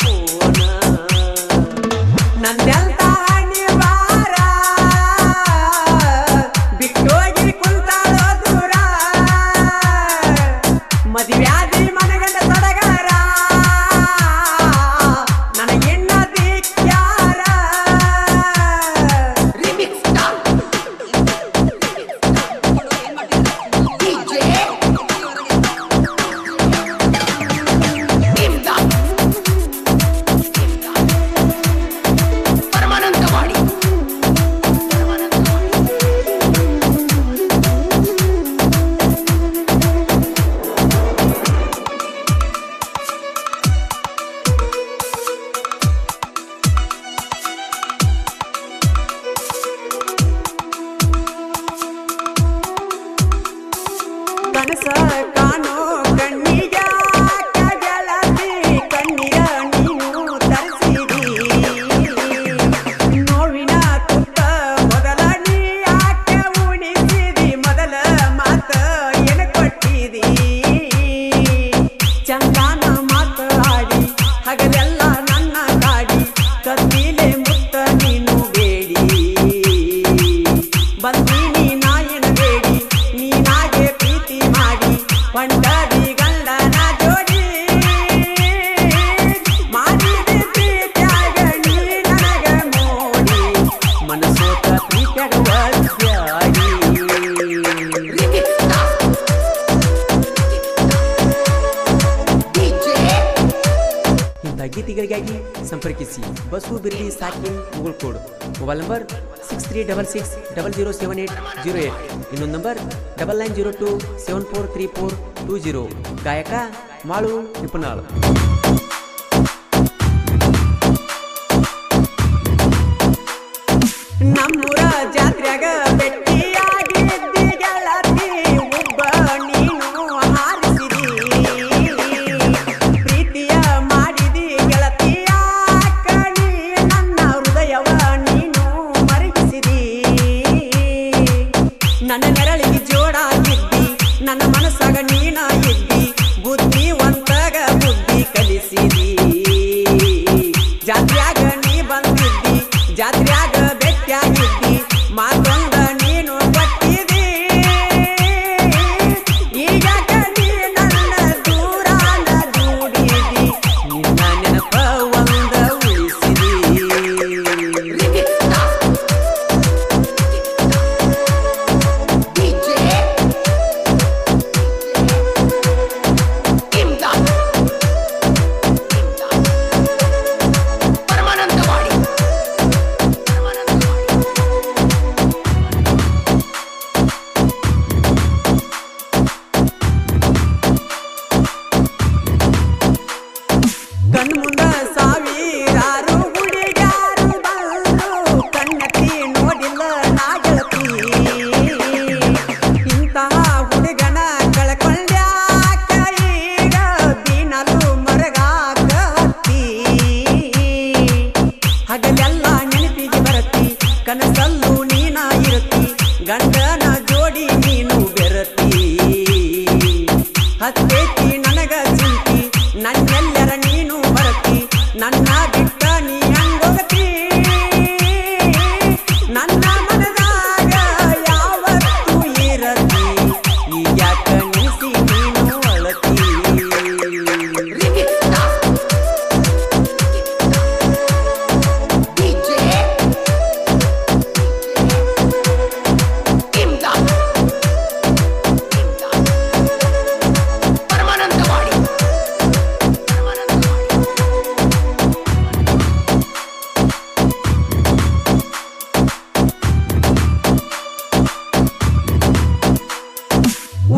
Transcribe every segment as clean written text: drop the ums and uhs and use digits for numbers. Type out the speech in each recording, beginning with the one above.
ಫೋನ ನಂದೆಲ್ತ ನಿವಾರ ಬಿಟ್ಟೋಗಿ ಕುಂತಾಳೋ ದೂರ ಮದುವ್ಯಾದಿ ಮನಗಂಡ ಸಡಗರ ನನಗಿನ್ನ ದಿಕ್ಕ್ಯಾರ ಕನಸ ಕಾಣೋ ಕಣ್ಣಿಗ ಗೆಳತಿ ಕಣ್ಣಿಗ ನೀನು ತರಿಸಿದಿ ನೋವಿನ ತುತ್ತ ಮೊದಲ ನೀ ಯಾಕೆ ಉಣಿಸಿದಿ ಮೊದಲ ಮಾತ ಏನ ಕೊಟ್ಟಿದಿ ಚಂದಾನ ಮಾತು ಆಡಿ ಹಗಲೆಲ್ಲ ನನ್ನ ಕಾಡಿ ಕತ್ತಿಲೆ ಮುತ್ತ ನೀನು ಬೇಡಿ ಬಂದೀನಿ ನಾಯನ ಬೇಡಿ ನೀನಾಗೆ ಪ್ರೀತಿ ಮಾಡಿ ಪಂಡದಿ ಗಂಡನ ಜೋಡಿ ಮಾಡಿದ ಪ್ರೀತ್ಯಾಗ ನೀ ನನಗ ಮೋಡಿ ಮನಸೋತ ಪ್ರೀತ್ಯಾಗ ಒದ್ಯಾಡಿ ಇಂಥ ಗೀತೆಗಳಿಗಾಗಿ ಸಂಪರ್ಕಿಸಿ ಬಸು ಬಿರ್ಲಿ ಸಾಕಿನ್ ಮುಗುಳ್ಕೋಡ್ ಮೊಬೈಲ್ ನಂಬರ್ 6366007808 ಇನ್ನೊಂದು ನಂಬರ್ 9902743420 ಗಾಯಕ ಮಾಳು ನಿಪುಣಾಳ್ ನಮ್ಮೂರ ಜಾತ್ರೆಗ ಬೆಟ್ಟಿಯಾಗಿದ್ದಿ ಗೆಳತಿ ಒಬ್ಬ ನೀನು ಹಾರಿಸಿದಿ ಪ್ರೀತಿಯ ಮಾಡಿದಿ ಗೆಳತಿಯ ಕಣಿ ನನ್ನ ಹೃದಯವ ನೀನು ಮರಗಿಸಿದಿ ನನ್ನ ನೆರಳಿಗೆ ಜೋಡಾಗಿದ್ದಿ ನನ್ನ ಮನಸ್ಸಾಗ ನೀನ ಇದ್ದಿ ಬುದ್ಧಿವಂತಗ ಬುದ್ಧಿ ಕಲಿಸಿದಿ ಜಾತ್ರ್ಯಾಗ ನೀ ಬಂದಿದ್ದಿ ಜಾತ್ರ್ಯಾಗ ಬೆಟ್ಟಿಯಾಗಿದ್ದಿ ಮಾತೊಂದ ನೀನು ಕಟ್ಟಿದಿ ಈಗ ಕಡಿ ನನ್ನ ದೂರಾನ ದೂಡಿದಿ ನಿನ್ನ ನೆನಪ ಒಂದ ಉಳಿಸಿದಿ ಕಣ್ಮುಂದ ಸಾವಿರಾರು ಹುಡುಗ್ಯಾರು ಬಂದ್ರು ಕಣ್ಣತ್ತಿ ನೋಡಿಲ್ಲ ನಾ ಗೆಳತಿ ಇಂತಹ ಹುಡುಗನ ಕಳ್ಕೊಂಡ್ಯಾಕ ಈಗ ದಿನಲು ಮರಗಾಕ ಹತ್ತಿ ಹಗಲೆಲ್ಲ ನೆನಪಿಗೆ ಬರತಿ ಕನಸಲ್ಲೂ ನೀನ ಇರತಿ ಗಂಡನ ಜೋಡಿ ನೀನು ಬೆರತಿ ಹತ್ತೇತಿ ನನಗ ಚಿಂತಿ ನನ್ನೆಲ್ಲರ ನೀನು ಬರತಿ ನನ್ನ ಬಿಟ್ಟ ನೀ ಹಂಗೋಗತಿ ನನ್ನ ಮನದಾಗ ಯಾವತ್ತೂ ಇರತಿ ಈಗ್ಯಾಕ ನಿಲ್ಸಿ ನೀನು ಅಳತಿ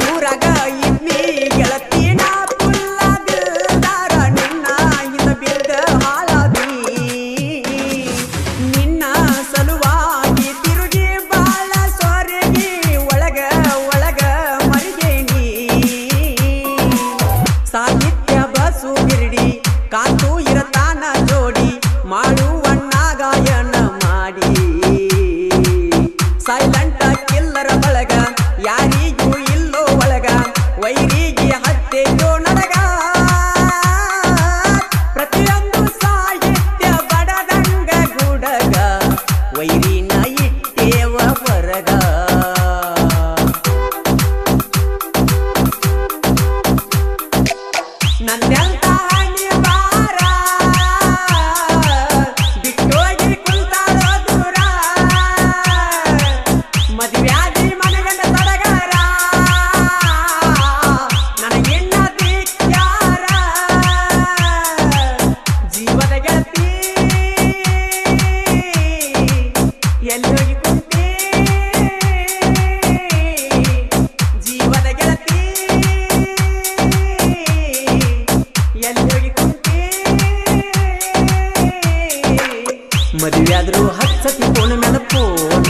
ಊರಾಗ ಇದ್ನಿ ಗೆಳತಿನ ಪುಲ್ಲದಾರ ನಿನ್ನ ಇದ ಬಿದ್ದ ಹಾಳಾದಿ ನಿನ್ನ ಸಲುವಾಗಿ ತಿರುಗಿ ಬಾಳ ಸೊರಗಿ ಒಳಗ ಒಳಗ ಮರಿಗೇನಿ ಸಾಹಿತ್ಯ ಬಸು ಬಿರ್ಡಿ ಕಾತು ಇರತಾನ ಜೋಡಿ ಮಾಡುವಣ್ಣ ಗಾಯನ ಮಾಡಿ ಸೈಲೆಂಟ್ ಕಿಲ್ಲರ ಬಳಗ ಯಾರಿಗೂ ಇಲ್ಲೋ ಒಳಗ ವೈರಿಗೆ ಹತ್ತೆಯೋ ನಡಗ ಪ್ರತಿಯೊಂದು ಮದುವೆಯಾದ್ರು ಹಚ್ಚತಿ ಫೋನ್ ಮ್ಯಾಲ ಫೋನ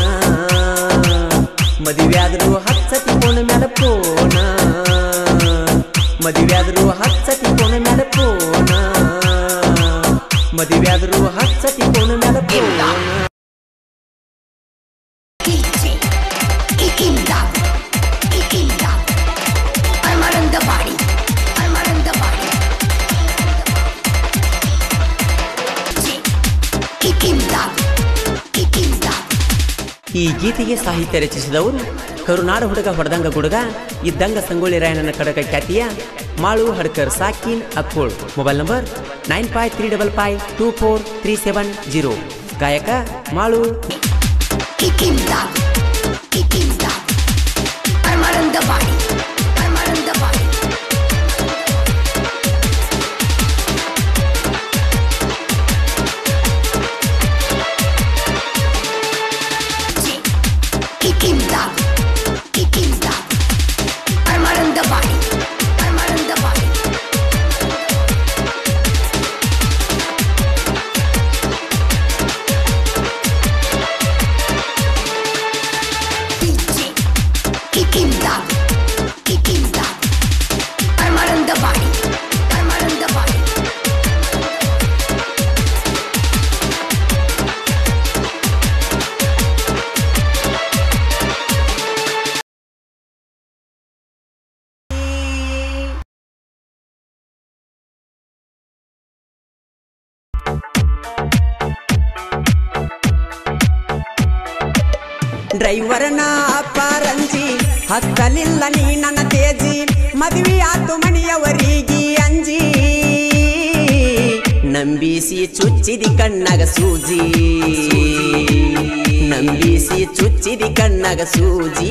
ಮದುವೆಯಾದ್ರು ಹಚ್ಚತಿ ಫೋನ್ ಮ್ಯಾಲ ಫೋನ ಮದುವೆಯಾದ್ರು ಹಚ್ಚತಿ ಫೋನ್ ಮ್ಯಾಲ ಫೋನ ಮದುವೆಯಾದ್ರು ಹಚ್ಚತಿ ಫೋನ್ ಮ್ಯಾಲ ಫೋನ ಈ ಗೀತೆಗೆ ಸಾಹಿತ್ಯ ರಚಿಸಿದವರು ಕರುನಾಡ ಹುಡುಗ ಹೊಡೆದಂಗ ಗುಡುಗ ಇದ್ದಂಗ ಸಂಗೊಳ್ಳಿ ರಾಯಣ್ಣನ ಕಡಕ ಖ್ಯಾತಿಯ ಮಾಳು ಹಡ್ಕರ್ ಸಾಕಿನ್ ಅಕ್ಕೋಳ್. Mobile number 9535524370. ಗಾಯಕ ಮಾಳು. ಡ್ರೈವರ್ನ ಪಾರಂಜಿ ಹತ್ತಲಿಲ್ಲ ನೀ ನನ್ನ ತೇಜಿ ಮದುವೆ ಆತು ಮನೆಯವರಿಗೆ ಅಂಜಿ ನಂಬಿಸಿ ಚುಚ್ಚಿದಿ ಕಣ್ಣಾಗ ಸೂಜಿ ನಂಬಿಸಿ ಚುಚ್ಚಿದಿ ಕಣ್ಣಾಗ ಸೂಜಿ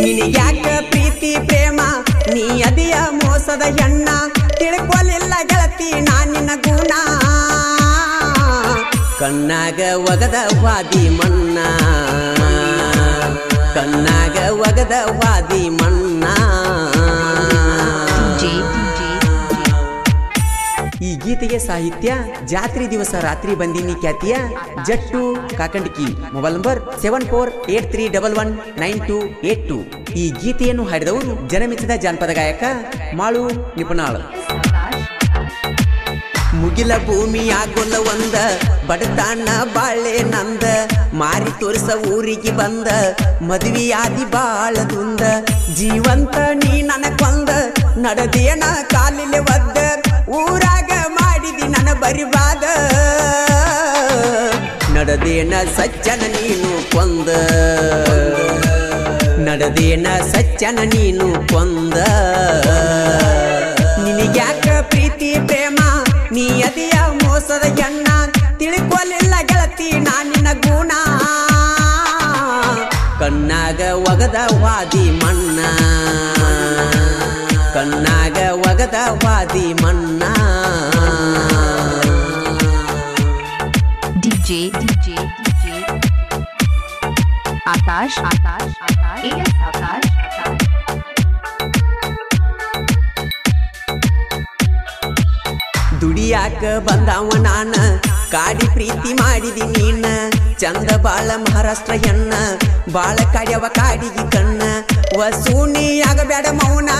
ನಿನಗ್ಯಾಕ ಪ್ರೀತಿ ಪ್ರೇಮ ನೀ ಅದಿಯ ಮೋಸದ ಹೆಣ್ಣ ತಿಳ್ಕೊಲಿಲ್ಲ ಗೆಳತಿ ನಾನಿನ ಗುಣ ಕಣ್ಣಾಗ ಒಗದ ವಾದಿ ಮಣ್ಣ ಕಣ್ಣಾಗ ಒಗದ ವಾದಿ ಮಣ್ಣ. ಈ ಗೀತೆಗೆ ಸಾಹಿತ್ಯ ಜಾತ್ರೆ ದಿವಸ ರಾತ್ರಿ ಬಂದಿನಿ ಖ್ಯಾತಿಯ ಜಟ್ಟು ಕಾಕಂಡಿಕಿ. Mobile number 7483119282. ಈ ಗೀತೆಯನ್ನು ಹಾಡಿದವರು ಜನಮೆಚ್ಚಿದ ಜಾನಪದ ಗಾಯಕ ಮಾಳು ನಿಪುಣಾಳ್. ಮುಗಿಲ ಭೂಮಿಯಾಗೊಲ್ಲ ಒಂದ ಬಡತಾಣ ಬಾಳೆ ನಂದ ಮಾರಿ ತೋರಿಸ ಊರಿಗೆ ಬಂದ ಮದುವೆಯಾದಿ ಬಾಳದುಂದ ಜೀವಂತ ನೀ ನನ್ನ ಕೊಂದ ನಡೆದೇನ ಕಾಲಿಲೆ ಒದ್ದ ಊರಾಗ ಮಾಡಿದಿ ನನ್ನ ಬರಿವಾದ ನಡೆದೇನ ಸಜ್ಜನ ನೀನು ಕೊಂದ ನಡೆದೇನ ಸಜ್ಜನ ನೀನು ಕೊಂದ ನಿನಗ್ಯಾಕ ಪ್ರೀತಿ ಪ್ರೇಮ ನೀ ಅದಿಯ ಮೋಸದ ಹೆಣ್ಣ ತಿಳ್ಕೊಲಿಲ್ಲ ಗೆಳತಿ ನಾನಿನ ಗುಣ ಕಣ್ಣಾಗ ಒಗದ ವಾದಿ ಮಣ್ಣ ಕಣ್ಣಾಗ ಒಗದ ವಾದಿ ಮಣ್ಣ. ಡಿಜೆ ಆಕಾಶ್ ಆಕಾಶ್ ಆಕಾಶ್ ಆಕಾಶ್ ದುಡಿಯಾಕ ಬಂದವ ನಾನ ಕಾಡಿ ಪ್ರೀತಿ ಮಾಡಿದಿ ನೀನ ಚಂದ ಬಾಳ ಮಹಾರಾಷ್ಟ್ರ ಹೆಣ್ಣ ಬಾಳ ಕಾಡ್ಯವ ಕಾಡಿಗಿ ಕಣ್ಣ ವಸೂನಿ ಆಗಬೇಡ ಮೌನ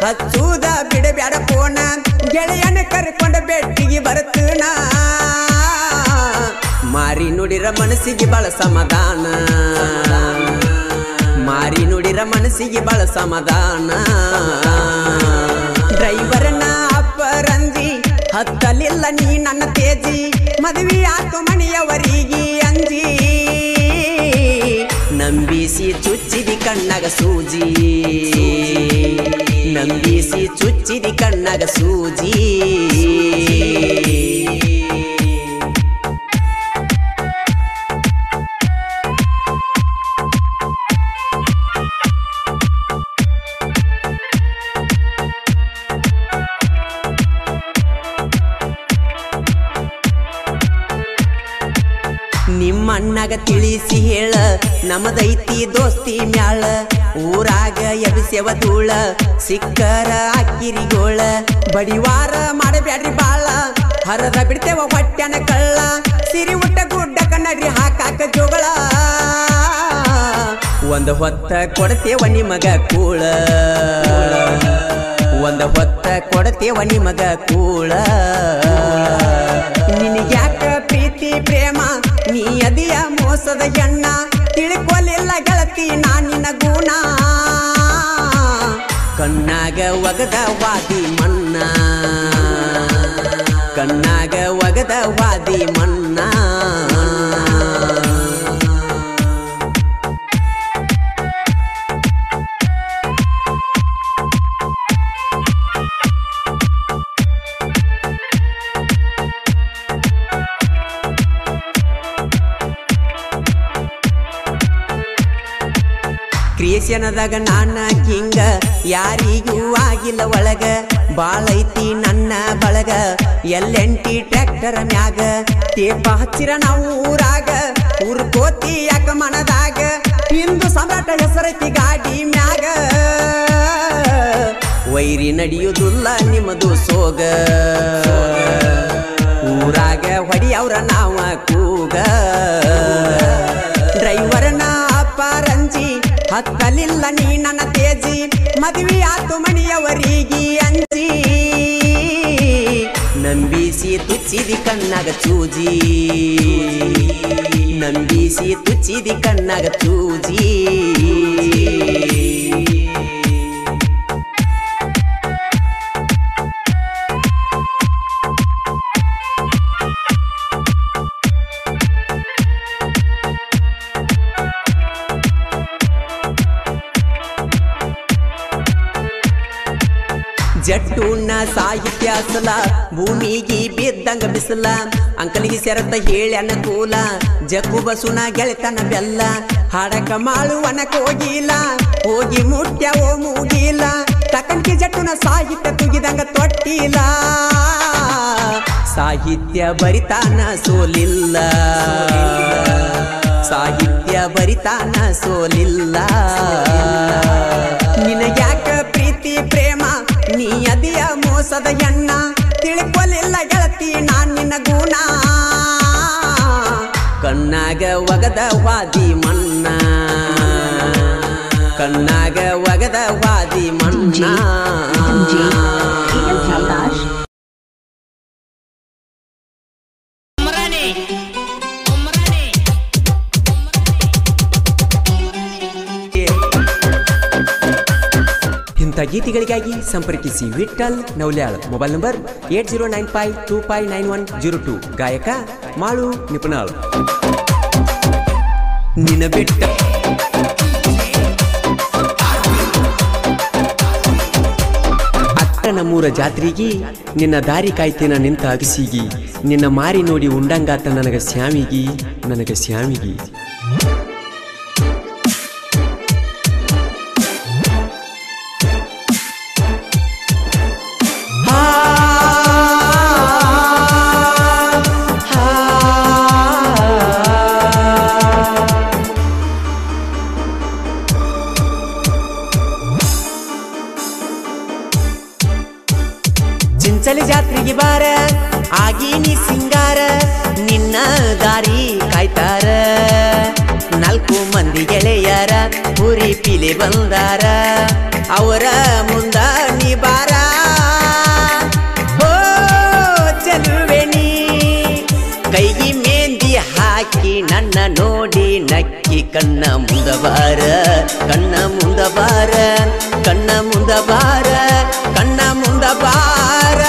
ಹಚ್ಚುದ ಬಿಡಬೇಡ ಫೋನ ಗೆಳೆಯನ ಕರ್ಕೊಂಡ ಬೆಟ್ಟಿಗೆ ಬರ್ತನ ಮಾರಿ ನುಡಿರ ಮನಸ್ಸಿಗೆ ಬಾಳ ಸಮಾಧಾನ ಮಾರಿ ನುಡಿರ ಮನಸ್ಸಿಗೆ ಬಾಳ ಸಮಾಧಾನ ಡ್ರೈವರ್ನ ಅಪ್ಪರಂಜಿ ಹತ್ತಲಿಲ್ಲ ನೀ ನನ್ನ ತೇಜಿ ಮದುವೆ ಆತು ಮನೆಯವರಿಗೆ ಅಂಜಿ ನಂಬಿಸಿ ಚುಚ್ಚಿದಿ ಕಣ್ಣಾಗ ಸೂಜಿ ನಂಬಿಸಿ ಚುಚ್ಚಿದಿ ಕಣ್ಣಾಗ ಸೂಜಿ ನಿಮ್ಮಣ್ಣಗ ತಿಳಿಸಿ ಹೇಳ ನಮದೈತಿ ದೋಸ್ತಿ ಮ್ಯಾಳ ಊರಾಗ ಎಬಿಸೆವ ಧೂಳ ಸಿಕ್ಕರ ಅಕ್ಕಿರಿಗೋಳ ಬಡಿವಾರ ಮಾಡಬ್ಯಾಡ್ರಿ ಬಾಳ ಹರದ ಬಿಡ್ತೇವ ಹೊಟ್ಯಾನ ಕಳ್ಳ ಸಿರಿ ಉಟ್ಟ ಗುಡ್ಡಕ ನಡ್ರಿ ಹಾಕಾಕ ಜೋಗಳ ಒಂದು ಹೊತ್ತ ಕೊಡ್ತೇವ ನಿಮಗ ಕೂಳ ಒಂದು ಹೊತ್ತ ಕೊಡ್ತೇವ ನಿಮಗ ಕೂಳ ನಿನಗ್ಯಾಕ ಪ್ರೀತಿ ಪ್ರೇಮ ನೀ ಅದಿಯ ಮೋಸದ ಎಣ್ಣ ತಿಳ್ಕೊಲಿಲ್ಲ ಗೆಳತಿ ನಾನಿನ ಗುಣ ಕಣ್ಣಾಗ ಒಗದ ವಾದಿ ಮಣ್ಣ ಕಣ್ಣಾಗ ಒಗದ ವಾದಿ ಮಣ್ಣ ಕ್ರಿಯೇಷನದಾಗ ನಾನ ಹಿಂಗ ಯಾರಿಗೂ ಆಗಿಲ್ಲ ಒಳಗ ಬಾಳೈತಿ ನನ್ನ ಬಳಗ ಎಲ್ಲೆಂಟಿ ಟ್ರ್ಯಾಕ್ಟರ್ ಮ್ಯಾಗ ತೇಪ ಹಚ್ಚಿರ ನಾವು ಊರಾಗ ಊರ್ಕೋತಿ ಯಾಕ ಮನದಾಗ ಹಿಂದು ಸಾಮ್ರಾಟ ಹೆಸರೈತಿ ಗಾಡಿ ಮ್ಯಾಗ ವೈರಿ ನಡೆಯುವುದಿಲ್ಲ ನಿಮ್ಮದು ಸೋಗ ಊರಾಗ ಹೊಡಿಯವ್ರ ನಾವ ಕೂಗ ಡ್ರೈವರ್ನ ಅಪ್ಪರಂಜಿ ಹತ್ತಲಿಲ್ಲ ನೀ ನನ್ನ ತೇಜಿ ಮದುವೆ ಆತು ಮಣಿಯವರಿಗೆ ಅಂಜಿ ನಂಬಿಸಿ ತುಚ್ಚಿದಿ ಕಣ್ಣಾಗ ಚೂಜಿ ನಂಬಿಸಿ ತುಚ್ಚಿದಿ ಕಣ್ಣಾಗ ಚೂಜಿ ಜಟ್ಟುಣ್ಣ ಸಾಹಿತ್ಯ ಅಸಲ ಭೂಮಿಗೆ ಬಿದ್ದಂಗ ಬಿಸಲ ಅಂಕಲಿಗೆ ಸೆರತ ಹೇಳಿ ಅನಕೂಲ ಜಗ್ಗು ಬಸುನ ಗೆಳೆತನ ಬೆಲ್ಲ ಹಾಡಕ ಮಾಳುವನ ಕೋಗಿಲ ಹೋಗಿ ಮುಟ್ಯ ಓ ಮೂಗಿಲ ತಕನ್ಕಿ ಜಟ್ಟುನ ಸಾಹಿತ್ಯ ತುಗಿದಂಗ ತೊಟ್ಟಿಲ್ಲ ಸಾಹಿತ್ಯ ಬರಿತಾನ ಸೋಲಿಲ್ಲ ಸಾಹಿತ್ಯ ಬರಿತಾನ ಸೋಲಿಲ್ಲ ನಿನಗ್ಯಾಕ ಪ್ರೀತಿ ಪ್ರೇಮ ನೀ ಅದಿಯ ಮೋಸದ ಎಣ್ಣ ತಿಳ್ಕೊಲಿಲ್ಲ ಗೆಳತಿ ನಾನ್ ನಿನ್ನ ಗುಣ ಕಣ್ಣಾಗ ಒಗದ ವಾದಿ ಮಣ್ಣ ಕಣ್ಣಾಗ ಒಗದ ವಾದಿ ಮಣ್ಣ ಇಂಥ ಗೀತೆಗಳಿಗಾಗಿ ಸಂಪರ್ಕಿಸಿ ವಿಠಲ್ ನೌಲ್ಯಾಳ್ ಮೊಬೈಲ್ ನಂಬರ್ 8095259102 ಗಾಯಕ ಮಾಳು ನಿಪುಣಾಳ್ ನಿನ ಬಿಟ್ಟ ನಮ್ಮೂರ ಜಾತ್ರೆಗೆ ನಿನ್ನ ದಾರಿ ಕಾಯ್ತೇನ ನಿಂತ ಅಗಸಿಗಿ ನಿನ್ನ ಮಾರಿ ನೋಡಿ ಉಂಡಂಗಾತ ನನಗ ಶ್ಯಾಮಿಗಿ ನನಗ ಶ್ಯಾಮಿಗಿ ಚಿಂಚಲಿ ಜಾತ್ರೆಗೆ ಬಾರ ಆಗೀನಿ ಸಿಂಗಾರ ನಿನ್ನ ದಾರಿ ಕಾಯ್ತಾರ ನಾಲ್ಕು ಮಂದಿ ಗೆಳೆಯರ ಪುರಿ ಪಿಲೆ ಬಂದಾರ ಅವರ ಮುಂದ ನೀ ಬಾರ ಹೋ ಚಲುವೆನಿ ಕೈಗಿ ಮೆಂದಿ ಹಾಕಿ ನನ್ನ ನೋಡಿ ನಕ್ಕಿ ಕಣ್ಣ ಮುಂದ ಬಾರ ಕಣ್ಣ ಮುಂದ ಬಾರ ಕಣ್ಣ ಮುಂದ ಬಾರ ಕಣ್ಣ ಮುಂದ ಬಾರ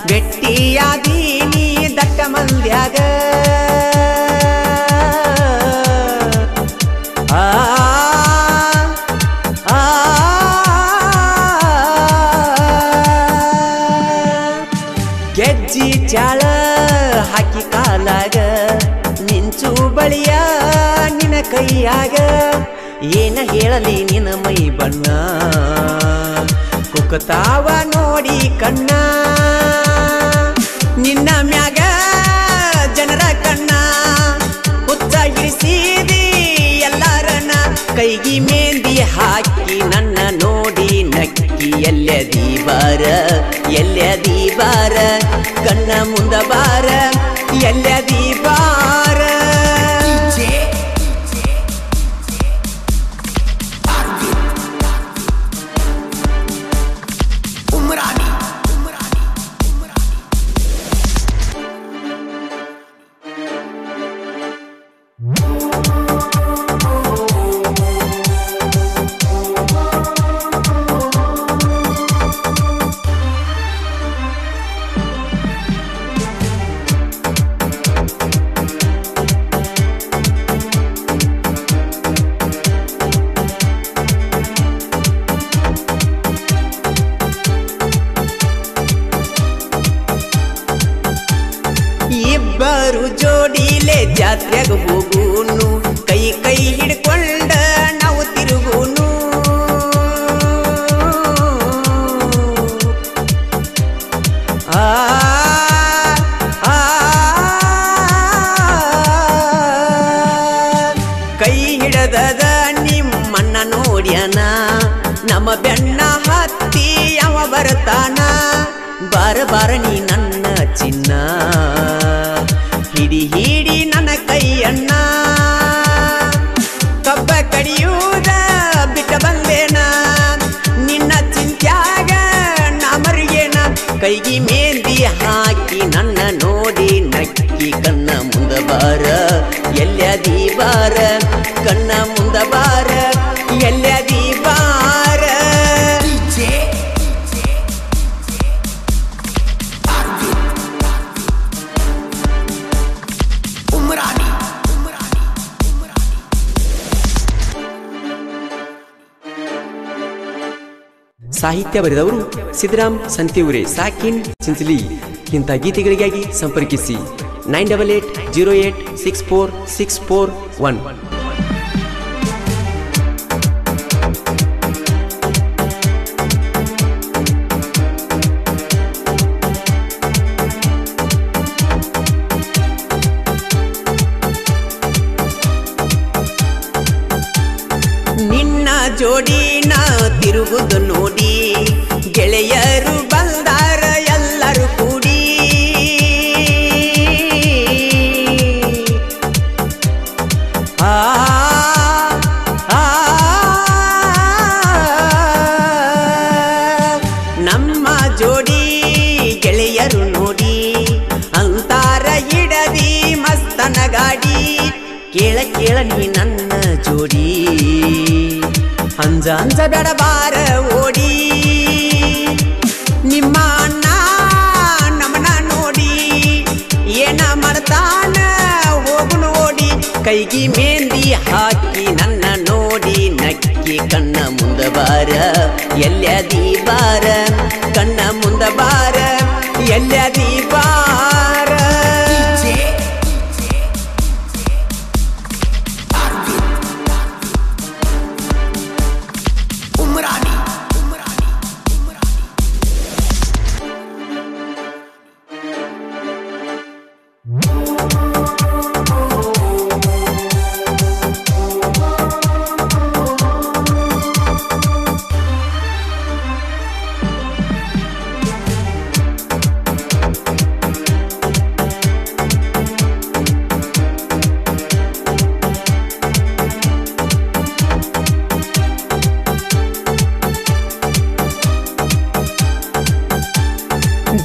ಬೆಟ್ಟಿಯಾದೀನಿ ದಟ್ಟ ಮಂದ್ಯಾಗ ಗೆಜ್ಜಿ ಚಾಳ ಹಾಕಿ ಕಾಲಾಗ ಮಿಂಚು ಬಳಿಯ ನಿನ ಕೈಯಾಗ ಏನ ಹೇಳಲಿ ನಿನ ಮೈ ಬಣ್ಣ ಕುಕತಾವ ನೋಡಿ ಕಣ್ಣ ನಿನ್ನ ಮ್ಯಾಗ ಜನರ ಕಣ್ಣ ಹುಚ್ಚ ಇರಿಸಿದಿ ಎಲ್ಲರನ್ನ ಕೈಗಿ ಮೆಂದಿ ಹಾಕಿ ನನ್ನ ನೋಡಿ ನಕ್ಕಿ ಎಲ್ಲದಿ ಬಾರ ಕಣ್ಣ ಮುಂದ ಬಾರ ಎಲ್ಲದಿ ಬಾರ ಇಬ್ಬರು ಜೋಡಿಲೆ ಜಾತ್ರೆಗ ಹೋಗೂನು ಕೈ ಕೈ ಹಿಡ್ಕೊಂಡ ನಾವು ತಿರುಗೂನು ಕೈ ಹಿಡದದ ನಿಮ್ಮನ್ನ ನೋಡ್ಯಾನ ನಮ್ಮ ಬೆನ್ನ ಹತ್ತಿ ಅವ ಬರ್ತಾನ ಬಾರ ನೀ ನನ್ನ ಚಿನ್ನ ಹಿಡಿ ನನ್ನ ಕೈಯಣ್ಣ ಕಬ್ಬ ಕಡಿಯುವುದ ಬಿಟ್ಟ ಬಂದೇನ ನಿನ್ನ ಚಿಂತ್ಯಾಗ ನಾ ಮರಿಯೇನ ಕೈಗಿ ಮೆಂದಿ ಹಾಕಿ ನನ್ನ ನೋಡಿ ನಕ್ಕಿ ಕಣ್ಣ ಮುಂದ ಬಾರ ಎಲ್ಲದಿ ಬಾರ ಕಣ್ಣ ಮುಂದ ಬಾರ ಎಲ್ಲದಿ ಬಾರ ಸಾಹಿತ್ಯ ಬರೆದವರು ಸಿದ್ದರಾಮ್ ಸಂತಿಯೂರೆ ಸಾಕಿನ್ ಚಿಂಚಲಿ. ಇಂಥ ಗೀತೆಗಳಿಗಾಗಿ ಸಂಪರ್ಕಿಸಿ 9880864641. ನಿನ್ನ ಜೋಡಿನ ತಿರುಗುದು ನೋಡಿ ಗೆಳೆಯರು ಬಂದಾರ ಎಲ್ಲರೂ ಕೂಡಿ ನಮ್ಮ ಜೋಡಿ ಗೆಳೆಯರು ನೋಡಿ ಅಂತಾರ ಇಡದಿ ಮಸ್ತನ ಗಾಡಿ ಕೇಳ ನೀ ನನ್ನ ಜೋಡಿ ಅಂಜ ಬೇಡ ಬಾರ ಓಡಿ ನಿಮ್ಮ ಅಣ್ಣ ನಮ್ಮನ ನೋಡಿ ಏನ ಮಾಡ್ತಾನ ಹೋಗು ನೋಡಿ ಕೈಗಿ ಮೆಂದಿ ಹಾಕಿ ನನ್ನ ನೋಡಿ ನಕ್ಕಿ ಕಣ್ಣ ಮುಂದ ಬಾರ ಎಲ್ಲದಿ ಬಾರ ಕಣ್ಣ ಮುಂದ ಬಾರ ಎಲ್ಲದಿ ಬಾರ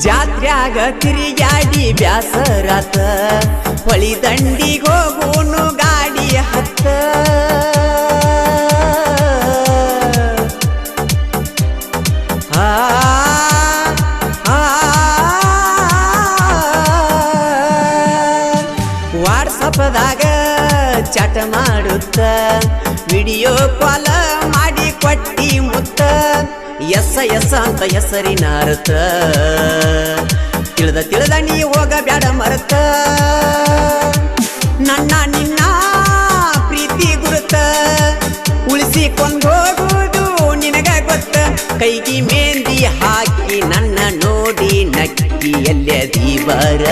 ಜಾತ್ರ್ಯಾಗ ತಿರುಗಾಡಿ ಬ್ಯಾಸರಾತ ಹೊಳಿ ದಂಡಿಗೆ ಹೋಗೋನು ಗಾಡಿ ಹತ್ತ ವಾಟ್ಸಪ್ದಾಗ ಚಾಟ ಮಾಡುತ್ತ ವಿಡಿಯೋ ಕಾಲ್ ಮಾಡಿ ಕೊಟ್ಟಿ ಮುತ್ತ ಎಸ್ ಎಸ್ ಅಂತ ಹೆಸರಿನ ಅರ್ಥ ತಿಳಿದ ನೀ ಹೋಗ ಬ್ಯಾಡ ಮರತ ನನ್ನ ನಿನ್ನ ಪ್ರೀತಿ ಗುರುತ ಉಳಿಸಿಕೊಂಡೋಗುವುದು ನಿನಗ ಗೊತ್ತ ಕೈಗಿ ಮೆಹಂದಿ ಹಾಕಿ ನನ್ನ ನೋಡಿ ನಕ್ಕಿ ಎಲ್ಲದಿ ಬಾರ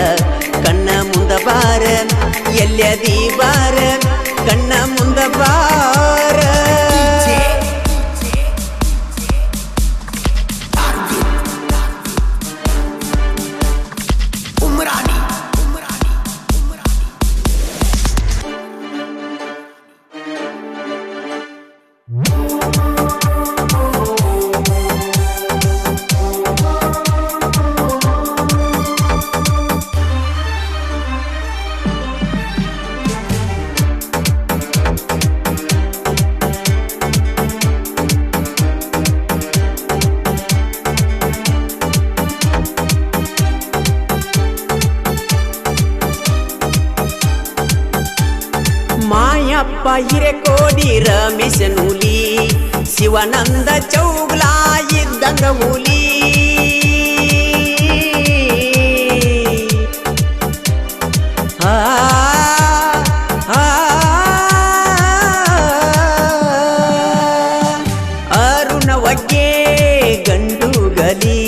ಕಣ್ಣ ಮುಂದ ಬಾರ ಎಲ್ಲದಿ ಬಾರ ಕಣ್ಣ ಮುಂದ ಬಾರ ಮಾಯಪ್ಪ ಹಿರೇಕೋಡಿ ರಮೇಶ ನೂಲಿ ಶಿವಾನಂದ ಚೌಗ್ಲಾ ಇದ್ದಂಗ ಹುಲಿ ಅರುಣ ವಗ್ಗೆ ಗಂಡು ಗಲಿ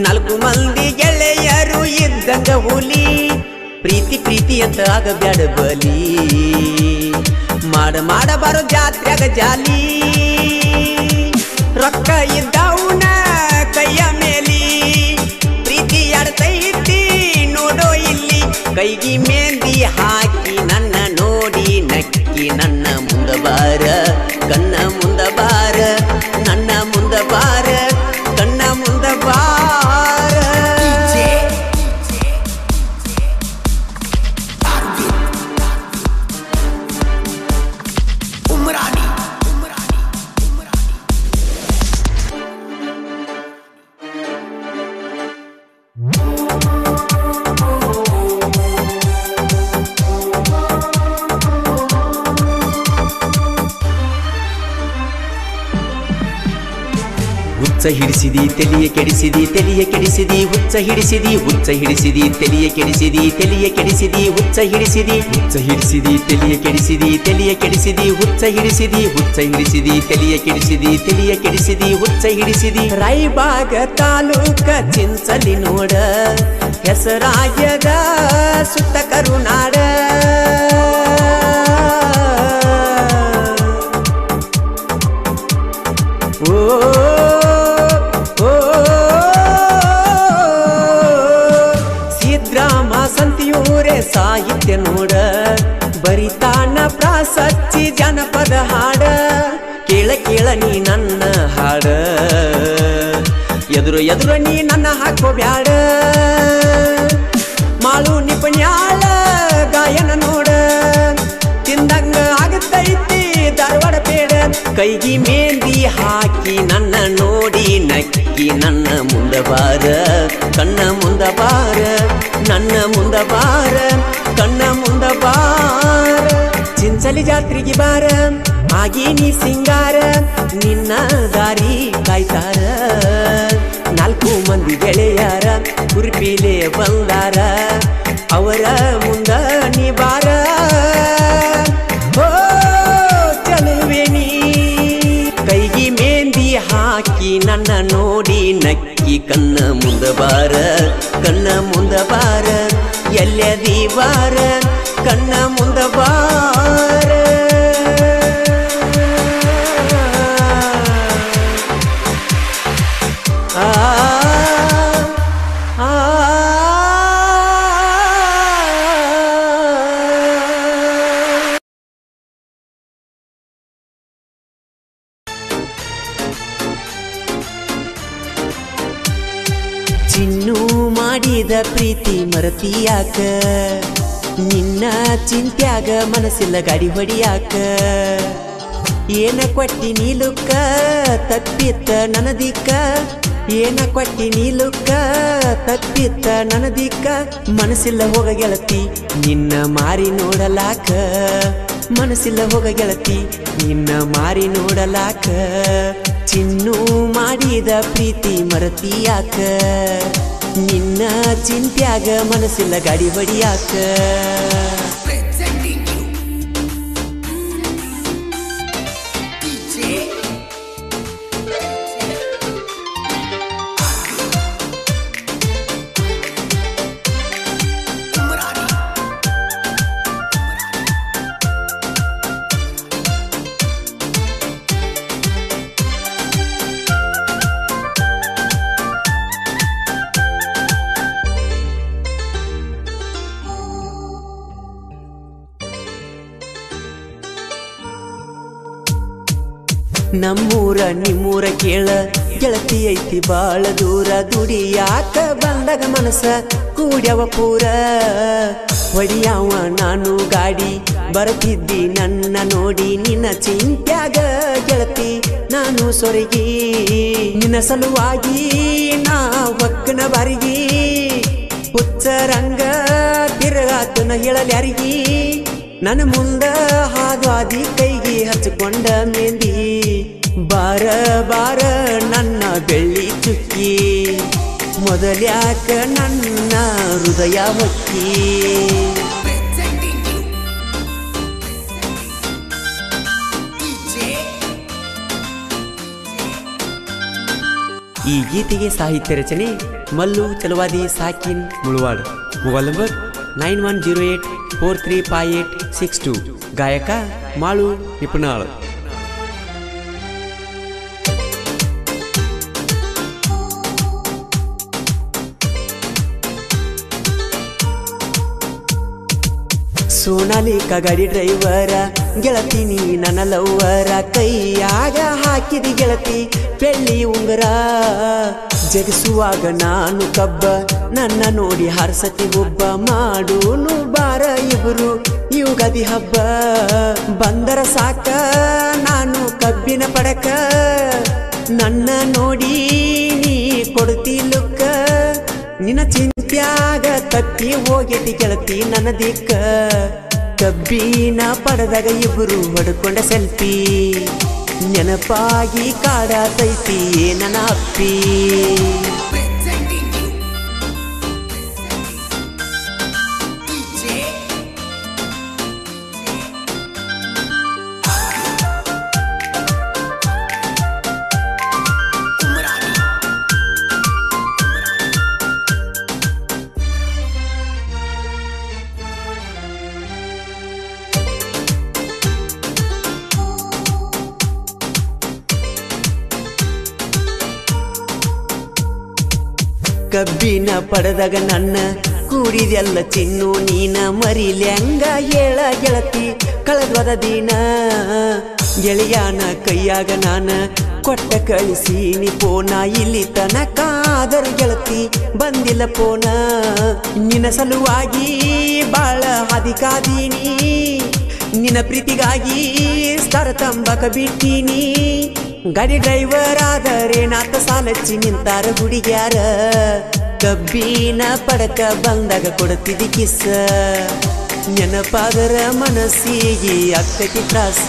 4 ಮಂದಿ ಗೆಳೆಯರು ಇದ್ದಂಗ ಹುಲಿ ಪ್ರೀತಿ ಪ್ರೀತಿ ಅಂತ ಆಗಬ್ಯಾಡ ಬಲಿ ಮಾಡ ಬಾರೋ ಜಾತ್ರೆಗ ಜಾಲಿ ರೊಕ್ಕ ಇದ್ದವನ ಕೈಯ ಮೇಲಿ ಪ್ರೀತಿ ಆಡ್ತೈತಿ ನೋಡೋ ಇಲ್ಲಿ ಕೈಗಿ ಮೆಹಂದಿ ಹಾಕಿ ನನ್ನ ನೋಡಿ ನಕ್ಕಿ ನನ್ನ ಮುಂದ ಬಾರ ಕಣ್ಣ ಮುಂದ ಬಾರ ನನ್ನ ಮುಂದ ಬಾರ ಕಣ್ಣ ಮುಂದ ಬಾರ ಹುಚ್ಚ ಹಿಡಿಸಿದಿ ತೆಲಿಯ ಕೆಡಿಸಿದಿ ತೆಲಿಯ ಕೆಡಿಸಿದಿ ಹುಚ್ಚ ಹಿಡಿಸಿದಿ ತೆಲಿಯ ಕೆಡಿಸಿದಿ ತೆಲಿಯ ಕೆಡಿಸಿದಿ ಹುಚ್ಚ ಹಿಡಿಸಿದಿ ತೆಲಿಯ ಕೆಡಿಸಿದಿ ತೆಲಿಯ ಕೆಡಿಸಿದಿ ಹುಚ್ಚ ಹಿಡಿಸಿದಿ ತೆಲಿಯ ಕೆಡಿಸಿದಿ ತೆಲಿಯ ಕೆಡಿಸಿದಿ ಹುಚ್ಚ ಹಿಡಿಸಿದಿ ರಾಯಬಾಗ ತಾಲೂಕ ಚಿಂಚಲಿ ನೋಡ ಹೆಸರಾಗ್ಯದ ಸುತ್ತ ಕರುನಾಡ ಸಂತಿಯೂರೇ ಸಾಹಿತ್ಯ ನೋಡ ಬರಿತಾನ ಪ್ರಾಸಚ್ಚಿ ಜನಪದ ಹಾಡ ಕೇಳ ನೀ ನನ್ನ ಹಾಡ ಎದುರು ನೀ ನನ್ನ ಹಾಕೋಬ್ಯಾಡ ಮಾಳು ನಿಪುಣ್ಯಾಳ ಗಾಯನ ನೋಡ ತಿಂದಂಗ ಆಗತೈತಿ ಧಾರವಾಡ ಬೇಡ ಕೈಗಿ ಮೆಹಂದಿ ಹಾಕಿ ನನ್ನ ನೋಡಿ ನಕ್ಕಿ ನನ್ನ ಮುಂದ ಬಾರ ಕಣ್ಣ ಮುಂದ ಬಾರ ನನ್ನ ಮುಂದ ಬಾರ ಕಣ್ಣ ಮುಂದ ಬಾರ ಚಿಂಚಲಿ ಜಾತ್ರೆಗೆ ಬಾರ ಆಗಿ ನೀ ಸಿಂಗಾರ ನಿನ್ನ ದಾರಿ ಕಾಯ್ತಾರ 4 ಮಂದಿ ಗೆಳೆಯರ ಕುರ್ಪಿಲೆ ಬಂದಾರ ಅವರ ಮುಂದ ನೀ ಬಾರ ಕೈಗಿ ಮೆಹಂದಿ ಹಾಕಿ ನನ್ನ ನೋಡಿ ನಕ್ಕಿ ಕಣ್ಣ ಮುಂದ ಬಾರ ಕಣ್ಣ ಮುಂದ ಬಾರ ಎಲ್ಲದಿ ಬಾರ ಕಣ್ಣ ಮುಂದ ಬಾರ ಚಿನ್ನು ಮಾಡಿದ ಪ್ರೀತಿ ಮರತಿಯಾಕ ನಿನ್ನ ಚಿಂತ್ಯಾಗ ಮನಸ್ಸಿಲ್ಲ ಗಾಡಿ ಹೊಡಿಯಾಕ ಏನ ಕೊಟ್ಟಿ ನೀಲುಕ್ಕ ತಪ್ಪಿತ್ತ ನನದಿಕ್ಕ ಏನ ಕೊಟ್ಟಿ ನೀಲುಕ್ಕ ತಪ್ಪಿತ್ತ ನನ್ನ ದಿಕ್ಕ ಮನಸ್ಸಿಲ್ಲ ಹೋಗ ಗೆಳತಿ ನಿನ್ನ ಮಾರಿ ನೋಡಲಾಕ ಮನಸ್ಸಿಲ್ಲ ಹೋಗ ಗೆಳತಿ ನಿನ್ನ ಮಾರಿ ನೋಡಲಾಕ ಚಿನ್ನು ಮಾಡಿದ ಪ್ರೀತಿ ಮರತಿಯಾಕ ನಿನ್ನ ಚಿಂತ್ಯಾಗ ಮನಸ್ಸಿಲ್ಲ ಗಾಡಿ ಹೊಡಿಯಾಕ ನಮ್ಮೂರ ನಿಮ್ಮೂರ ಕೇಳ ಗೆಳತಿ ಐತಿ ಬಾಳ ದೂರ ದುಡಿಯಾಕ ಬಂದಾಗ ಮನಸ ಕೂಡ್ಯವ ಪೂರ ಹೊಡಿಯಾವ ನಾನು ಗಾಡಿ ಬರ್ತಿದ್ದಿ ನನ್ನ ನೋಡಿ ನಿನ್ನ ಚಿಂತ್ಯಾಗ ಗೆಳತಿ ನಾನು ಸೊರಗಿ ನಿನ್ನ ಸಲುವಾಗಿ ನಾ ಒಕ್ಕನ ಬಾರಿಗಿ ಹುಚ್ಚರಂಗ ತಿರುಗಾತನ ಹೇಳಲ್ಯಾರಿಗಿ ನನ್ನ ಮುಂದ ಹಾದ್ವಾದಿ ಕೈಗೆ ಹಚ್ಚಿಕೊಂಡ ಮೆಂದಿ ಬಾರ ಬಾರ ನನ್ನ ಬೆಳ್ಳಿ ಚುಕ್ಕಿ ಮೊದಲ್ಯಾಕ ನನ್ನ ಹೃದಯ ಹೊಕ್ಕಿ ಈ ಗೀತೆಗೆ ಸಾಹಿತ್ಯ ರಚನೆ ಮಲ್ಲು ಚಲವಾದಿ ಸಾಕಿನ್ ಮುಳವಾಡ್ ಮೊಬೈಲ್ ನಂಬರ್ 9108435862 ಗಾಯಕ ಮಾಳು ನಿಪುಣಾಳ್ ಸೋನಾಲಿಕ ಗಾಡಿ ಡ್ರೈವರ ಗೆಳತಿ ನೀ ನನ್ನ ಲವ್ವರ ಕೈಯಾಗ ಹಾಕಿದಿ ಗೆಳತಿ ಬೆಳ್ಳಿ ಉಂಗರ ಜಗಿಸುವಾಗ ನಾನು ಕಬ್ಬ ನನ್ನ ನೋಡಿ ಹರ್ಸತಿ ಒಬ್ಬ ಮಾಡೂನು ಬಾರ ಇಬ್ರು ಯುಗಾದಿ ಹಬ್ಬ ಬಂದರ ಸಾಕ ನಾನು ಕಬ್ಬಿನ ಪಡಕ ನನ್ನ ನೋಡಿ ನೀ ಕೊಡ್ತಿ ಲುಕ್ಕ ನಿನ್ನ ಚಿಂತ್ಯಾಗ ತಪ್ಪಿ ಹೋಗೇತಿ ಗೆಳತಿ ನನ್ನ ದಿಕ್ಕ ಕಬ್ಬಿನ ಪಡೆದಾಗ ಇಬ್ರು ಹೊಡ್ಕೊಂಡ ಸೆಲ್ಫಿ ನೆನಪಾಗಿ ಕಾಡತೈತಿ ನನ್ನ ಅಪ್ಪಿ ಕಬ್ಬಿನ ಪಡೆದಾಗ ನನ್ನ ಕೂಡಿದೆಲ್ಲ ಚಿನ್ನು ನೀನ ಮರಿಲ್ಯಾಂಗ ಹೇಳ ಗೆಳತಿ ಕಳೆದ್ವದ ದಿನ ಗೆಳೆಯನ ಕೈಯಾಗ ನಾನ ಕೊಟ್ಟ ಕಳಿಸೀನಿ ಪೋನ ಇಲ್ಲಿ ತನಕಾದರೂ ಗೆಳತಿ ಬಂದಿಲ್ಲ ಪೋನ ನಿನ್ನ ಸಲುವಾಗಿ ಬಾಳ ಹಾದಿಕಾದೀನಿ ನಿನ್ನ ಪ್ರೀತಿಗಾಗಿ ಸ್ತರ ತಂಬಕ ಬಿಟ್ಟೀನಿ ಗಾಡಿ ಡ್ರೈವರ್ ಆದರೆ ನಾತ ಸಾಲಚ್ಚಿ ನಿಂತಾರ ಹುಡುಗ್ಯಾರ ಕಬ್ಬಿನ ಪಡಕ ಬಂದಾಗ ಕೊಡ್ತಿದ್ದಿ ಕಿಸ್ಸ ನೆನಪಾದರ ಮನಸ್ಸಿಗೆ ಅಕ್ಕಟಿ ತ್ರಾಸ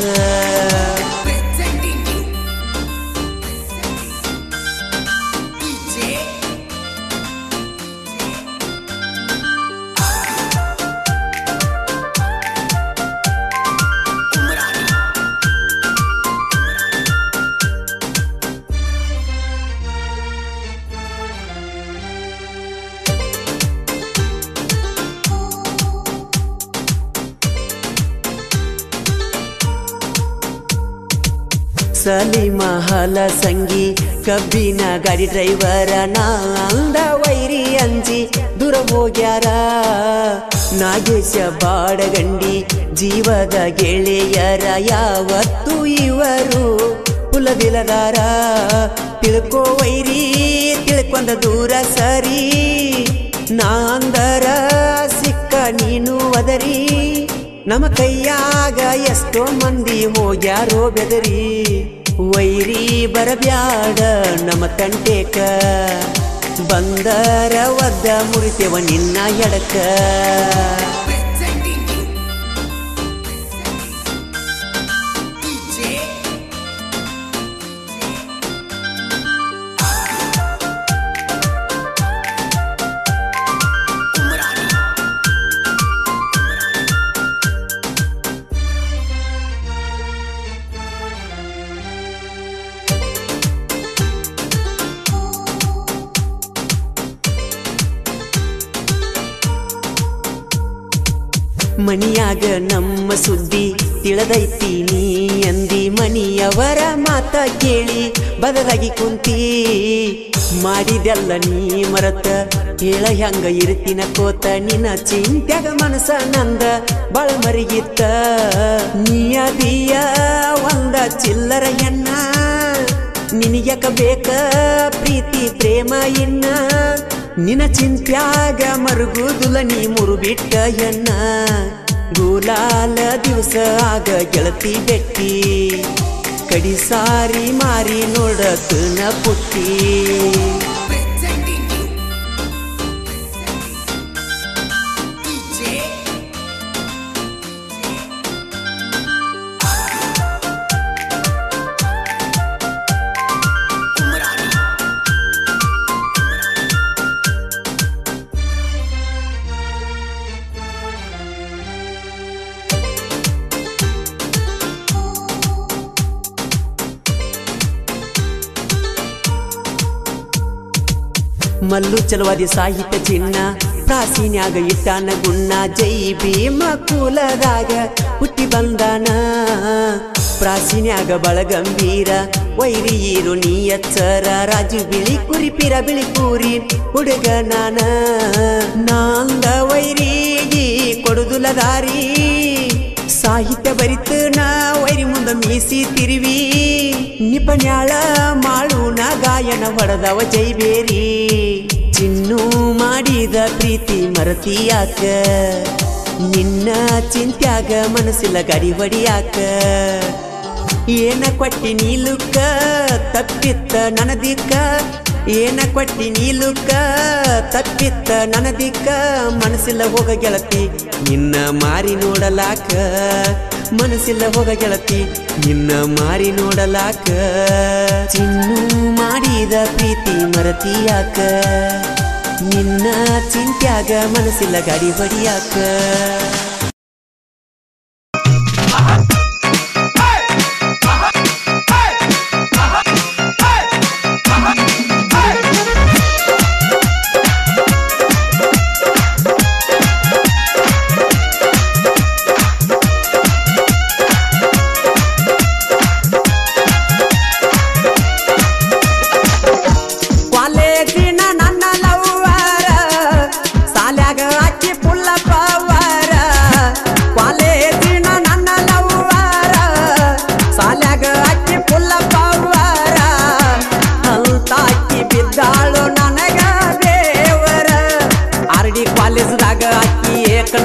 ಸಲೀಮ ಹಲ ಸಂಗಿ ಕಬ್ಬಿನ ಗಾಡಿ ಡ್ರೈವರ ನಾಂದ ವೈರಿ ಅಂಜಿ ದೂರ ಹೋಗ್ಯಾರ ನಾಗೇಶ ಬಾಡಗಂಡಿ ಜೀವದ ಗೆಳೆಯರ ಯಾವತ್ತು ಇವರು ಕುಲದಿಲದಾರ ತಿಳ್ಕೋ ವೈರಿ ತಿಳ್ಕೊಂಡ ದೂರ ಸರಿ ನಾಂದರ ಸಿಕ್ಕ ನೀನು ಒದರಿ ನಮ್ಮ ಕೈಯಾಗ ಎಷ್ಟೋ ಮಂದಿ ಹೋಗ್ಯಾರೋ ಬೆದರಿ ವೈರಿ ಬರಬ್ಯಾಡ ನಮ್ಮ ತಂಟೇಕ ಬಂದರ ಒದ್ದ ಮುರಿತೇವ ನಿನ್ನ ಎಡಕ ಮನಿಯಾಗ ನಮ್ಮ ಸುದ್ದಿ ತಿಳಿದೈತಿ ನೀ ಅಂದಿ ಮನಿಯವರ ಮಾತ ಕೇಳಿ ಬದಲಾಗಿ ಕುಂತಿ ಮಾಡಿದೆಲ್ಲ ನೀ ಮರತ ಹೇಳ ಹೆಂಗ ಇರ್ತಿನ ಕೋತ ನಿನ್ನ ಚಿಂತ್ಯಾಗ ಮನಸ ನಂದ ಬಾಳ ಮರಿಗಿತ್ತ ನೀಯದಿಯ ಒಂದ ಚಿಲ್ಲರ ಎನ್ನ ನಿನಗ್ಯಾಕ ಬೇಕ ಪ್ರೀತಿ ಪ್ರೇಮ ಇನ್ನ ನಿನ್ನ ಚಿಂತ್ಯಾಗ ಮರುಗುದುಲ ನೀ ಮುರುಬಿಟ್ಟ ಎನ್ನ ಗುಲಾಲ ದಿವಸ ಆಗ ಗೆಳತಿ ಬೆಟ್ಟಿ ಕಡಿ ಸಾರಿ ಮಾರಿ ನೋಡತನ ಪುಟ್ಟಿ ಮಲ್ಲು ಚಲವಾದಿ ಸಾಹಿತ್ಯ ಚಿನ್ನ ಪ್ರಾಚೀನ್ಯಾಗ ಇಟ್ಟಾನ ಗುಣ್ಣ ಜೈ ಭೀಮ ಕುಲದಾಗ ಹುಟ್ಟಿ ಬಂದಾನ ಪ್ರಾಚೀನ್ಯಾಗ ಬಳಗಂಭೀರ ವೈರಿ ಈರು ನೀ ಎಚ್ಚರ ರಾಜು ಬಿಳಿ ಕುರಿ ಪಿರ ಬಿಳಿ ಕೂರಿ ಹುಡುಗ ನಾಂದ ವೈರಿಗೆ ಕೊಡುದುಲ ದಾರಿ ಸಾಹಿತ್ಯ ಬರಿತನ ವೈರಿ ಮುಂದ ಮೀಸಿ ತಿರುವಿ ನಿಪಣ್ಯಾಳ ಮಾಳುನ ಗಾಯನ ಹೊಡೆದವ ಜೈಬೇರಿ ಚಿನ್ನು ಮಾಡಿದ ಪ್ರೀತಿ ಮರತಿಯಾಕ ನಿನ್ನ ಚಿಂತ್ಯಾಗ ಮನಸ್ಸಿಲ್ಲ ಗಡಿ ಹೊಡಿಯಾಕ ಏನ ಕೊಟ್ಟಿ ನೀಲುಕ್ಕ ತಪ್ಪಿತ್ತ ನನದಿಕ್ಕ ಏನ ಕೊಟ್ಟಿ ನೀಲುಕ್ಕ ತಪ್ಪಿತ್ತ ನನದಿಕ್ಕ ಮನಸ್ಸಿಲ್ಲ ಹೋಗ ಗೆಳತಿ ನಿನ್ನ ಮಾರಿ ನೋಡಲಾಕ ಮನಸ್ಸಿಲ್ಲ ಹೋಗ ಗೆಳತಿ ನಿನ್ನ ಮಾರಿ ನೋಡಲಾಕ ಚಿನ್ನು ಮಾಡಿದ ಪ್ರೀತಿ ಮರತಿಯಾಕ ನಿನ್ನ ಚಿಂತ್ಯಾಗ ಮನಸ್ಸಿಲ್ಲ ಗಾಡಿ ಬಡಿಯಾಕ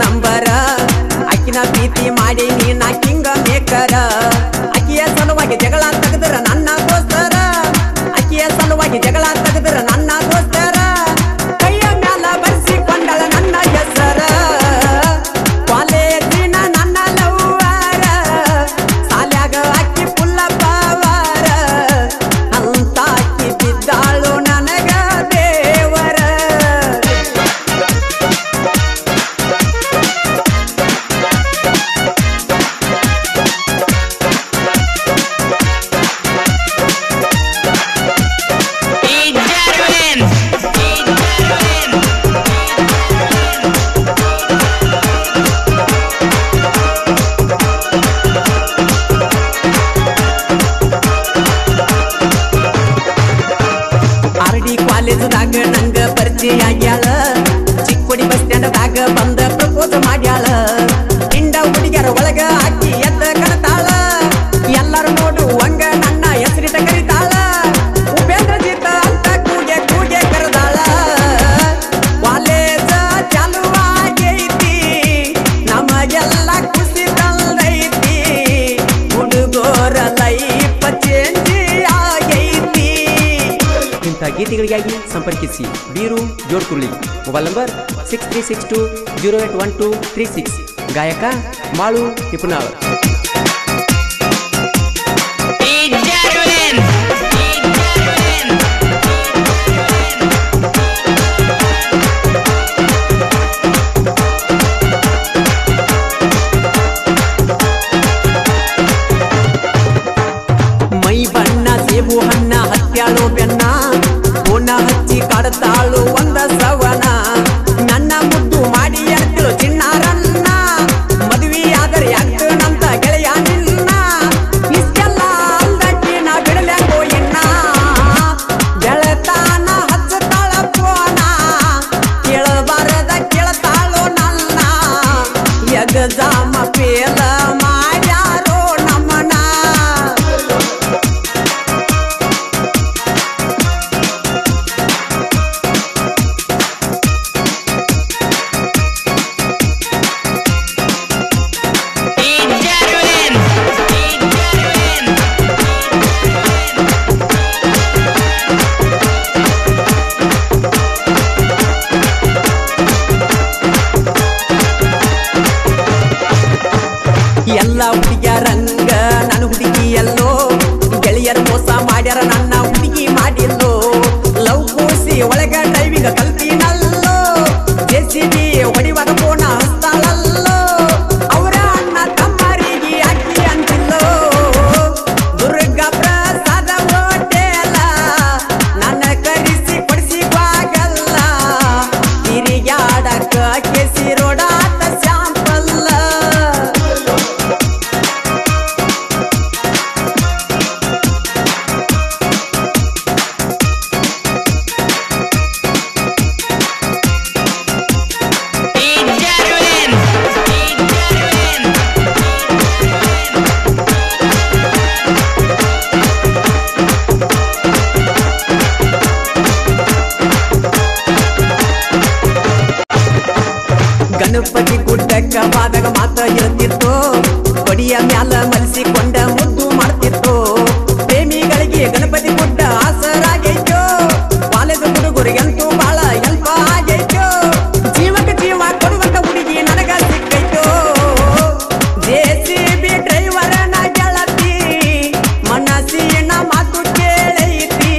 ನಂಬರ ಅಕ್ಕಿನ ಪ್ರೀತಿ ಮಾಡಿ ನೀನ ಕಿಂಗ ಮೇಕರ ಅಕ್ಕಿಯ ಸಲುವಾಗಿ ಜಗಳ ತೆಗೆದ್ರ ನನ್ನ ದೋಸ್ತರ ಅಕ್ಕಿಯ ಸಲುವಾಗಿ ಜಗಳ ತೆಗೆದ್ರ ನನ್ನ ದೋಸ್ತರ ಕೈಯ ಮ್ಯಾಲ ಬರ್ಸಿಕೊಂಡಳ ನನ್ನ ಹೆಸರ ಕಾಲೇಜಿನ ನನ್ನ ಲವ್ವಾರ ಸಾಲ್ಯಾಗ ಅಕ್ಕಿ ಪುಲ್ಲ ಪಾವಾರ ಅಂತ ಅಕ್ಕಿ ಬಿದ್ದಾಳು ನನಗ ದೇವರ ಮಾಹಿತಿಗಳಿಗಾಗಿ ಸಂಪರ್ಕಿಸಿ ಬೀರು ಜೋಡ್ಕುರ್ಳಿ. Mobile number 6362081236. ಗಾಯಕ ಮಾಳು ಹಿಪನಾಳ್. ಮೈ ಬಣ್ಣ ಸೇಬು ಹಣ್ಣ ಹತ್ಯಾಳು ಬೆನ್ನ ಪೋನ ಹಚ್ಚಿ ಕಾಡುತ್ತಾಳು ಒಂದ ಸವನ. ನನ್ನ ಮುದ್ದು ಮಾಡಿ ಎತ್ತು ಚಿಣ್ಣಾರನ್ನ ಮದುವೆ ಆದರೆ ಆಗ್ತನಂತ ಗೆಳೆಯ ನಿನ್ನ. ಇಷ್ಟೆಲ್ಲ ಅಲ್ಲಕ್ಕೆ ನಾ ಬಿಡಲೆಂಗೋ ಇನ್ನ ಬೆಳತಾನ ಹಚ್ಚತಾಳ ಪೋನ ಕೇಳಬಾರದ ಕೇಳತಾಳೋ ನನ್ನ. ಎಗಜಾಮ ಪೇಲ ಮಾಡ್ಯಾರೋ ನಮ್ಮನ. ಎಲ್ಲ ಹುಡುಗಿಯರಂಗ ನನ್ನ ಹುಡುಗಿ ಎಲ್ಲೋ ಗೆಳೆಯರ ಮೋಸ ಮಾಡ್ಯಾರ ನನ್ನ ಹುಡುಗಿ ಮಾಡಿಲ್ಲೋ. ಲವ್ ಕೂಸಿ ಒಳಗ ಡ್ರೈವಿಂಗ್ ಕಲ್ತಿನಲ್ಲೋ ಜೆಸಿಬಿ ಹೊಡಿವಾಗ ಫೋನ ಹಸ್ತಾಳಲ್ಲೋ. ಅವರ ಅಣ್ಣ ತಮ್ಮರಿಗೆ ಅಕ್ಕಿ ಅಂತಿಲ್ಲೋ. ದುರ್ಗಾ ಪ್ರಸಾದ ಹೋಟೆಲ ನನ್ನ ಕರೆಸಿ ಕೊಡಿಸಿವಾಗಲ್ಲ. ತಿರುಗಾಡಕ ಕೆಸಿ ರೋಡಾಟ ಶಾಂಪಲ್ಲ. ಗಣಪತಿ ಗುಡ್ಡಕ್ಕ ಬಾದಾಗ ಮಾತ ಇರುತ್ತಿತ್ತು. ಕೊಡಿಯ ಮ್ಯಾಲ ಮಲಿಸಿಕೊಂಡ ಮುದ್ದು ಮಾಡ್ತಿತ್ತು. ಪ್ರೇಮಿಗಳಿಗೆ ಗಣಪತಿ ಗುಡ್ಡ ಆಸರಾಗೈತೋ. ಕಾಲೇಜ್ ಹುಡುಗರಿಗಂತೂ ಬಹಳ ಹೆಲ್ಪ್ ಆಗೈತೋ. ಜೀವಕ್ಕೆ ಜೀವ ಕೊಡುವಂತ ಹುಡುಗಿ ನನಗ ಸಿಕ್ಕೈತೋ. ಜೆಸಿಬಿ ಡ್ರೈವರನ ಗೆಳತಿ ಮನಸ್ಸಿನ ಮಾತು ಕೇಳೈತಿ.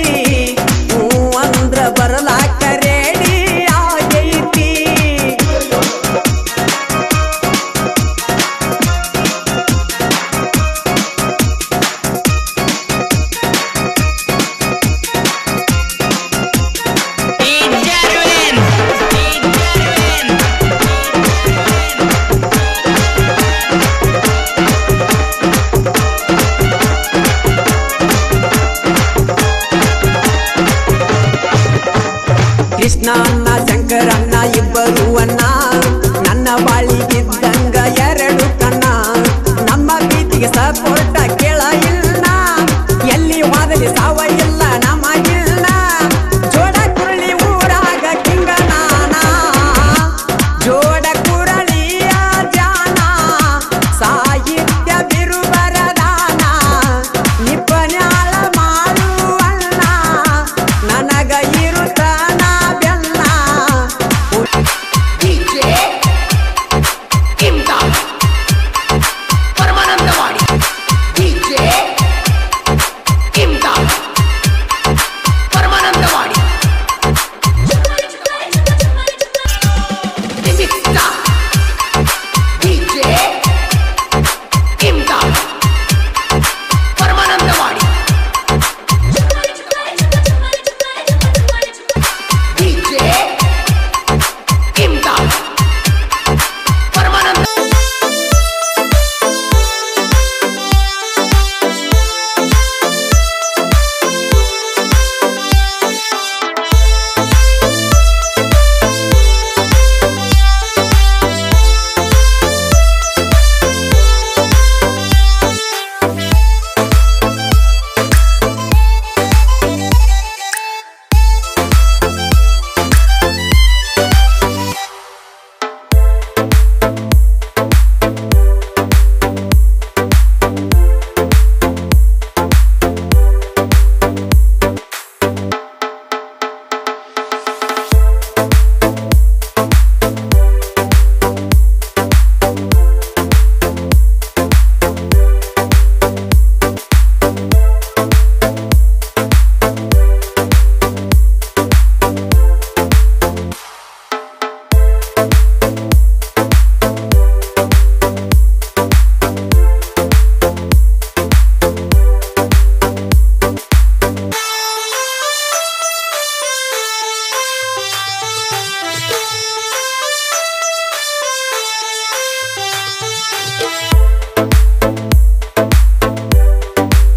ಹೂ ಅಂದ್ರ ಬರಲಾಕ ರೆಡಿ ಆಗೈತಿ. ಕೃಷ್ಣ